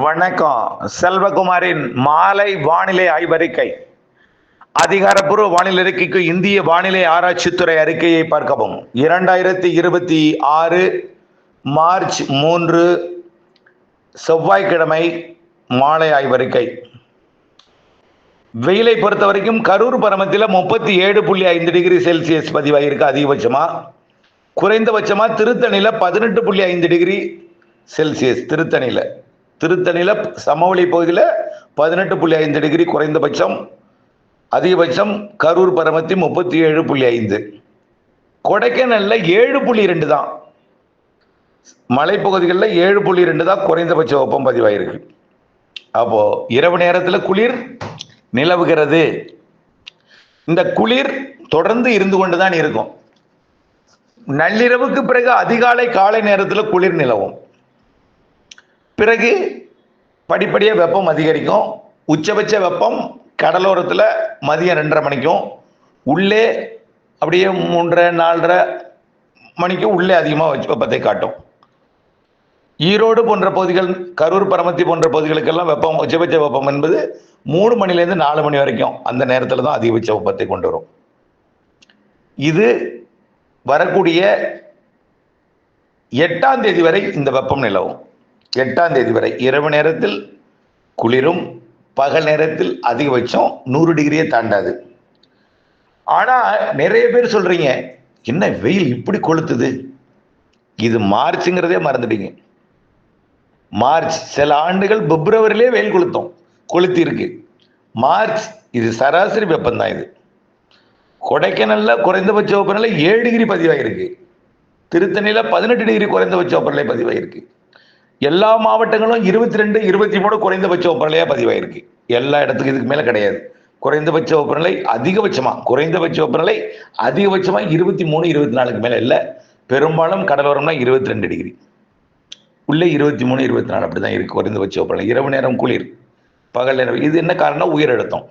வணக்கம். செல்வகுமாரின் மாலை வானிலை ஆய்வறிக்கை. அதிகாரப்பூர்வ வானிலை அறிக்கைக்கு இந்திய வானிலை ஆராய்ச்சித்துறை அறிக்கையை பார்க்கவும். 2026 மார்ச் 3 செவ்வாய்க்கிழமை மாலை ஆய்வறிக்கை. வெயிலை பொறுத்த வரைக்கும் கரூர் பரமத்தில் 37.5 டிகிரி செல்சியஸ் பதிவாயிருக்கு அதிகபட்சமா. குறைந்தபட்சமா திருத்தணியில 18.5 டிகிரி செல்சியஸ். திருத்தணியில சமவெளி பகுதியில் 18.5 டிகிரி குறைந்தபட்சம், அதிகபட்சம் கரூர் பரமத்தி 37.5. கொடைக்கானல்ல 7.2 தான், மலைப்பகுதிகளில் 7.2 தான் குறைந்தபட்ச வெப்பம் பதிவாயிருக்கு. அப்போ இரவு நேரத்தில் குளிர் நிலவுகிறது. இந்த குளிர் தொடர்ந்து இருந்து கொண்டுதான் இருக்கும். நள்ளிரவுக்கு பிறகு அதிகாலை காலை நேரத்தில் குளிர் நிலவும். பிறகு படிப்படியாக வெப்பம் அதிகரிக்கும். உச்சபட்ச வெப்பம் கடலோரத்தில் மதியம் 2:30 மணிக்கும், உள்ளே அப்படியே 3:30 4:30 மணிக்கும் உள்ளே அதிகமாக வெப்பத்தை காட்டும். ஈரோடு போன்ற பகுதிகள், கரூர் பரமத்தி போன்ற பகுதிகளுக்கெல்லாம் வெப்பம், உச்சபட்ச வெப்பம் என்பது 3 மணிலேருந்து 4 மணி வரைக்கும் அந்த நேரத்தில் தான் அதிகபட்ச வெப்பத்தை கொண்டு வரும். இது வரக்கூடிய 8ஆம் தேதி வரை இந்த வெப்பம் நிலவும். 8ஆம் தேதி வரை இரவு நேரத்தில் குளிரும், பகல் நேரத்தில் அதிகபட்சம் 100 டிகிரியை தாண்டாது. ஆனா நிறைய பேர் சொல்றீங்க, என்ன வெயில் இப்படி கொளுத்துது, இது மார்ச்ங்கிறதே மறந்துட்டீங்க. மார்ச் சில ஆண்டுகள் பிப்ரவரியிலே வெயில் கொளுத்தி இருக்கு. மார்ச் இது சராசரி வெப்பம் தான். இது கொடைக்கானல்ல குறைந்தபட்ச வெப்பநிலை 7 டிகிரி பதிவாயிருக்கு. திருத்தணியில 18 டிகிரி குறைந்தபட்ச வெப்பநிலை பதிவாயிருக்கு. எல்லா மாவட்டங்களும் 22 23 குறைந்தபட்ச வெப்பநிலையா பதிவாயிருக்கு. எல்லா இடத்துக்கும் இதுக்கு மேல கிடையாது. குறைந்தபட்ச வெப்பநிலை அதிகபட்சமா 23 24க்கு மேல இல்லை. பெரும்பாலும் கடலோரம்னா 22 டிகிரி, உள்ளே 23 24 அப்படிதான் இருக்கு குறைந்தபட்ச வெப்பநிலை. இரவு நேரம் குளிர், பகல் நேரம். இது என்ன காரணம்? உயரழுத்தம்.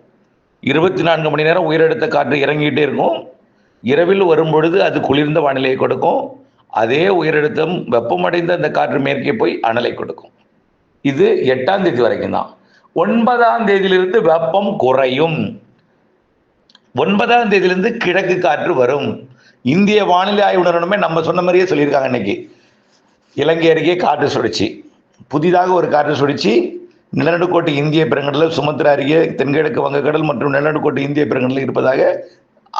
24 மணி நேரம் உயரழுத்த காற்று இறங்கிட்டே இருக்கும். இரவில் வரும்பொழுது அது குளிர்ந்த வானிலையை கொடுக்கும். அதே உயரழுத்தம் வெப்பமடைந்த அந்த காற்று மேற்கே போய் அனலை கொடுக்கும். இது 8ஆம் தேதி வரைக்கும் தான். 9ஆம் தேதியிலிருந்து வெப்பம் குறையும். 9ஆம் தேதியிலிருந்து கிழக்கு காற்று வரும். இந்திய வானிலை ஆய்வு நிறுவனமே நம்ம சொன்ன மாதிரியே சொல்லியிருக்காங்க. இன்னைக்கு இலங்கை அருகே காற்று சுழற்சி, புதிதாக ஒரு காற்று சுழற்சி நிலநடுக்கோட்டு இந்திய பெருங்கடலில், சுமத்ரா அருகே தென்கிழக்கு வங்கக்கடல் மற்றும் நிலநடுக்கோட்டு இந்திய பெருங்கடலில் இருப்பதாக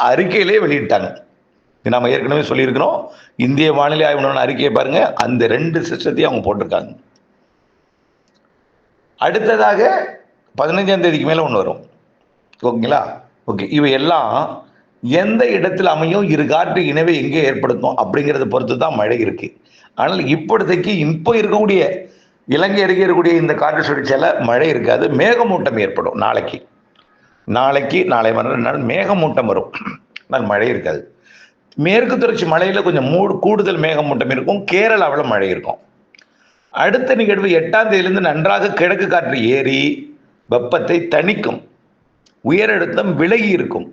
அறிக்கையிலே வெளியிட்டாங்க. நாம ஏற்கனவே சொல்லியிருக்கிறோம். இந்திய வானிலை ஆய்வு நிறுவனம் அறிக்கையை பாருங்க, அந்த 2 சிஸ்டத்தையும் அவங்க போட்டிருக்காங்க. அடுத்ததாக 15ஆம் தேதிக்கு மேல ஒன்று வரும். ஓகேங்களா? ஓகே, இவை எல்லாம் எந்த இடத்தில் அமையும், இரு காற்று இணைவை எங்கே ஏற்படுத்தும் அப்படிங்கிறத பொறுத்து தான் மழை இருக்கு. ஆனால் இப்போதைக்கு இப்போ இருக்கக்கூடிய இலங்கை அருகே இருக்கக்கூடிய இந்த காற்று சுழற்சியால மழை இருக்காது. மேகமூட்டம் ஏற்படும். நாளைக்கு நாளை மறுநாள் மேகமூட்டம் வரும், ஆனால் மழை இருக்காது. மேற்கு தொடர்ச்சி மலையில கொஞ்சம் கூடுதல் மேகமூட்டம் இருக்கும். கேரளாவில் மழை இருக்கும். அடுத்த நிகழ்வு 8ஆம் தேதியிலிருந்து நன்றாக கிழக்கு காற்று ஏறி வெப்பத்தை தணிக்கும். உயரழுத்தம் விலகி இருக்கும்.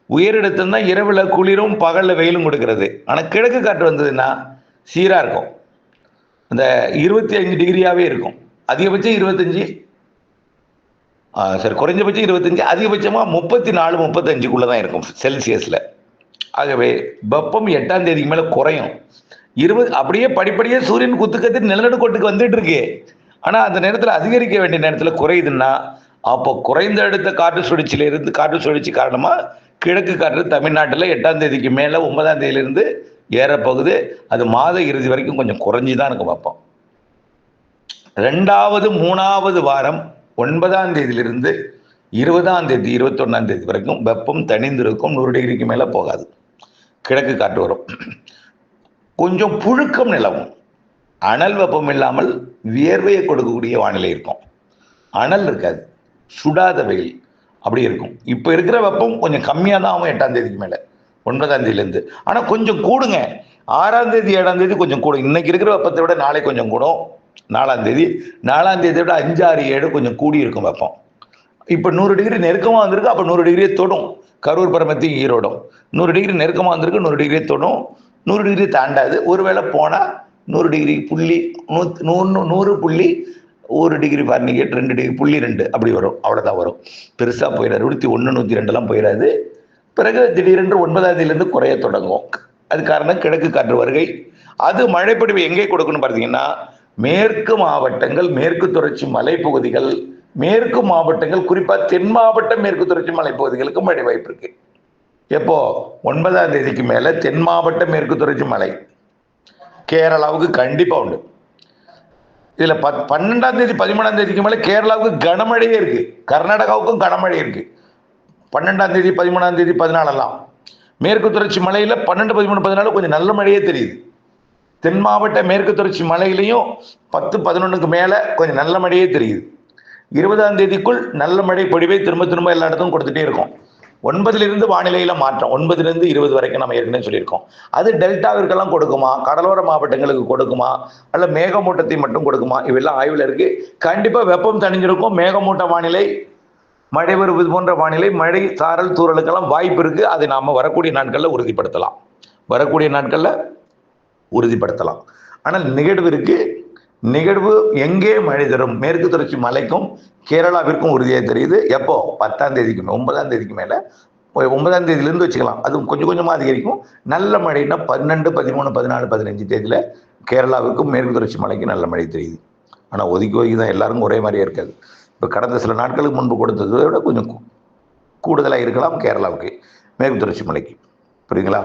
உயரழுத்தம் தான் இரவுல குளிரும் பகல்ல வெயிலும் கொடுக்கிறது. ஆனா கிழக்கு காற்று வந்ததுன்னா சீரா இருக்கும். அந்த 25 டிகிரியாவே இருக்கும். அதிகபட்சம் 25, குறைஞ்சபட்சம் 25, அதிகபட்சமா 34 35க்குள்ளதான் இருக்கும் செல்சியஸ்ல. ஆகவே வெப்பம் 8ஆம் தேதிக்கு மேல குறையும். அப்படியே படிப்படியே சூரியன் குத்துக்கத்து நிலநடுக்கோட்டுக்கு வந்துட்டு இருக்கு. ஆனா அந்த நேரத்தில் அதிகரிக்க வேண்டிய நேரத்தில் குறையுதுன்னா, அப்போ குறைந்த அடுத்த காற்று சுழற்சி காரணமா கிழக்கு காற்று தமிழ்நாட்டில் 8ஆம் தேதிக்கு மேல 9ஆம் தேதியிலிருந்து ஏறப்போகுது. அது மாத இறுதி வரைக்கும் கொஞ்சம் குறைஞ்சுதான் இருக்கும் வெப்பம். 2வது 3வது வாரம் 9ஆம் தேதியிலிருந்து 20ஆம் தேதி 21ஆம் தேதி வரைக்கும் வெப்பம் தணிந்திருக்கும். 100 டிகிரிக்கு மேல போகாது. கிழக்கு காற்று வரும். கொஞ்சம் புழுக்கம் நிலவும். அனல் வெப்பம் இல்லாமல் வியர்வையை கொடுக்கக்கூடிய வானிலை இருக்கும். அனல் இருக்காது, சுடாத வெயில் அப்படி இருக்கும். இப்போ இருக்கிற வெப்பம் கொஞ்சம் கம்மியாக தான் ஆகும் 8ஆம் தேதிக்கு மேல, 9ஆம் தேதியிலேருந்து. ஆனால் கொஞ்சம் கூடுங்க. 6ஆம் தேதி 7ஆம் தேதி கொஞ்சம் கூடும். இன்னைக்கு இருக்கிற வெப்பத்தை விட நாளை கொஞ்சம் கூடும். 4ஆம் தேதியை விட 5 6 7 கொஞ்சம் கூடி இருக்கும் வெப்பம். இப்போ 100 டிகிரி நெருக்கமாக வந்திருக்கு. அப்போ 100 டிகிரியை தொடும். கரூர் பரமத்தி ஈரோடும் 100 டிகிரி நெருக்கமாக வந்திருக்கு. 100 டிகிரியை தொடும். 100 டிகிரி தாண்டாது. ஒருவேளை போனால் 100 டிகிரி புள்ளி 100.1 1 டிகிரி ஃபாரன்ஹீட் 2.2 அப்படி வரும், அவ்வளோதான் வரும். பெருசாக போயிடாது. 101 102 போயிடாது. பிறகு திடீரென்று 9ஆம் தேதியிலிருந்து குறைய தொடங்கும். அது காரணம் கிழக்கு காற்று வருகை. அது மழைப்பொழிவு எங்கே கொடுக்கணும் பார்த்தீங்கன்னா, மேற்கு மாவட்டங்கள், மேற்கு தொடர்ச்சி மலைப்பகுதிகள், மேற்கு மாவட்டங்கள், குறிப்பாக தென் மாவட்ட மேற்கு தொடர்ச்சி மலைப்பகுதிகளுக்கு மழை வாய்ப்பு இருக்கு. எப்போ 9ஆம் தேதிக்கு மேல தென் மாவட்ட மேற்கு தொடர்ச்சி மலை கேரளாவுக்கு கண்டிப்பா உண்டு. இதுல 12ஆம் தேதி 13ஆம் தேதிக்கு மேல கேரளாவுக்கு கனமழையே இருக்கு, கர்நாடகாவுக்கும் கனமழை இருக்கு. 12ஆம் தேதி 13ஆம் தேதி 14 மேற்கு தொடர்ச்சி மலையில 12 13 14 கொஞ்சம் நல்ல மழையே தெரியுது. தென் மாவட்ட மேற்கு தொடர்ச்சி மலையிலையும் 10 11க்கு மேல கொஞ்சம் நல்ல மழையே தெரியுது. 20ஆம் தேதிக்குள் நல்ல மழை பொழிவை திரும்ப திரும்ப எல்லா இடத்துக்கும் கொடுத்துட்டே இருக்கும். 9லிருந்து வானிலையில மாற்றம், 9லிருந்து 20 வரைக்கும் நம்ம ஏற்கனவே சொல்லியிருக்கோம். அது டெல்டாவிற்கெல்லாம் கொடுக்குமா, கடலோர மாவட்டங்களுக்கு கொடுக்குமா, அல்ல மேகமூட்டத்தை மட்டும் கொடுக்குமா, இவெல்லாம் ஆய்வில் இருக்கு. கண்டிப்பா வெப்பம் தணிஞ்சிருக்கும், மேகமூட்ட வானிலை, மழை வருவது போன்ற வானிலை, மழை சாரல் தூறலுக்கெல்லாம் வாய்ப்பு இருக்கு. அதை நாம வரக்கூடிய நாட்கள்ல உறுதிப்படுத்தலாம். ஆனால் நிகழ்வு இருக்கு. நிகழ்வு எங்கே மழை தரும், மேற்கு தொடர்ச்சி மலைக்கும் கேரளாவிற்கும் உறுதியாக தெரியுது. எப்போ 10ஆம் தேதிக்கு 9ஆம் தேதிக்கு மேல, 9ஆம் தேதியிலிருந்து வச்சுக்கலாம், அது கொஞ்சம் கொஞ்சமா அதிகரிக்கும். நல்ல மழைன்னா 12 13 14 15 தேதியில கேரளாவுக்கும் மேற்கு தொடர்ச்சி மலைக்கு நல்ல மழை தெரியுது. ஆனா ஒதுக்கி தான், எல்லாருக்கும் ஒரே மாதிரியே இருக்காது. இப்போ கடந்த சில நாட்களுக்கு முன்பு கொடுத்ததை விட கொஞ்சம் கூடுதலாக இருக்கலாம் கேரளாவுக்கு, மேற்கு தொடர்ச்சி மலைக்கு. புரியுங்களா?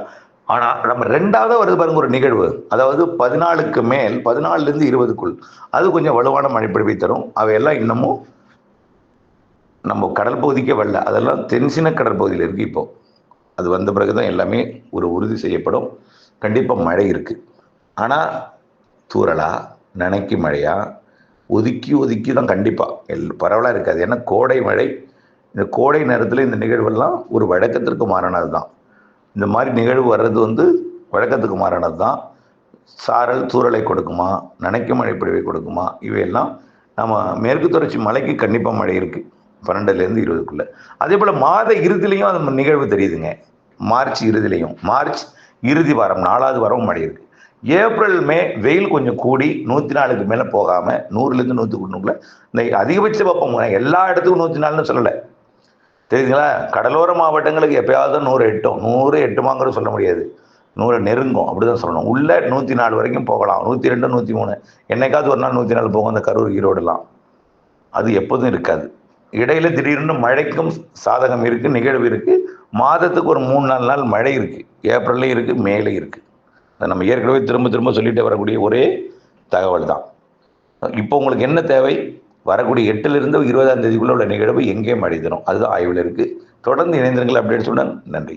ஆனா நம்ம 2வது வருது பாருங்க ஒரு நிகழ்வு, அதாவது 14க்கு மேல் 14லிருந்து 20க்குள் அது கொஞ்சம் வலுவான மழைப்பொழிவை தரும். அவையெல்லாம் இன்னமும் நம்ம கடல் பகுதிக்கே வரல, அதெல்லாம் தென்சின கடற்பகுதியில் இருக்கு. இப்போ அது வந்த பிறகுதான் எல்லாமே ஒரு உறுதி செய்யப்படும். கண்டிப்பா மழை இருக்கு. ஆனா தூறலா, நனைக்கு மழையா, ஒதுக்கி தான் கண்டிப்பா பரவலா இருக்காது. ஏன்னா கோடை மழை, இந்த கோடை நேரத்தில் இந்த நிகழ்வெல்லாம் ஒரு வழக்கத்திற்கு மாறானது தான். இந்த மாதிரி நிகழ்வு வர்றது வழக்கத்துக்கு மாறானது தான். சாரல் தூறலை கொடுக்குமா, நனைக்கும் மழை பொழிவை கொடுக்குமா, இவையெல்லாம் நம்ம மேற்கு தொடர்ச்சி மலைக்கு கண்டிப்பாக மழை இருக்கு 12லேருந்து 20க்குள்ள. அதே போல் மாத இறுதிலையும் அந்த நிகழ்வு தெரியுதுங்க. மார்ச் இறுதிலையும், மார்ச் இறுதி வாரம் 4வது வாரம் மழை இருக்கு. ஏப்ரல் மே வெயில் கொஞ்சம் கூடி 104க்கு மேலே போகாமல் 100லேருந்து 101க்குள்ள இந்த அதிகபட்ச வெப்பம் எல்லா இடத்துக்கும் 104ன்னு சொல்லலை, தெரியுதுங்களா? கடலோர மாவட்டங்களுக்கு எப்பயாவது 100 எட்டுமாங்கிறது சொல்ல முடியாது, 100 நெருங்கும், அப்படிதான் சொல்லணும். உள்ள 104 வரைக்கும் போகலாம், 102 103 என்னைக்காவது ஒரு நாள் 104 போகும். அந்த கரூர் ஈரோடுலாம் அது எப்போதும் இருக்காது. இடையில திடீர்னு மழைக்கும் சாதகம் இருக்கு, நிகழ்வு இருக்கு. மாதத்துக்கு ஒரு 3-4 நாள் மழை இருக்கு, ஏப்ரல்லையும் இருக்கு, மேலையும் இருக்கு. அதை நம்ம ஏற்கனவே திரும்ப திரும்ப சொல்லிட்டு வரக்கூடிய ஒரே தகவல் தான். இப்போ உங்களுக்கு என்ன தேவை? வரக்கூடிய 8லிருந்து 20ஆம் தேதிக்குள்ள உள்ள நிகழ்வு எங்கே மழை தரும், அதுதான் ஆய்வில் இருக்கு. தொடர்ந்து இணைந்திருங்கள். அப்டேட் சொல்லுங்கள். நன்றி.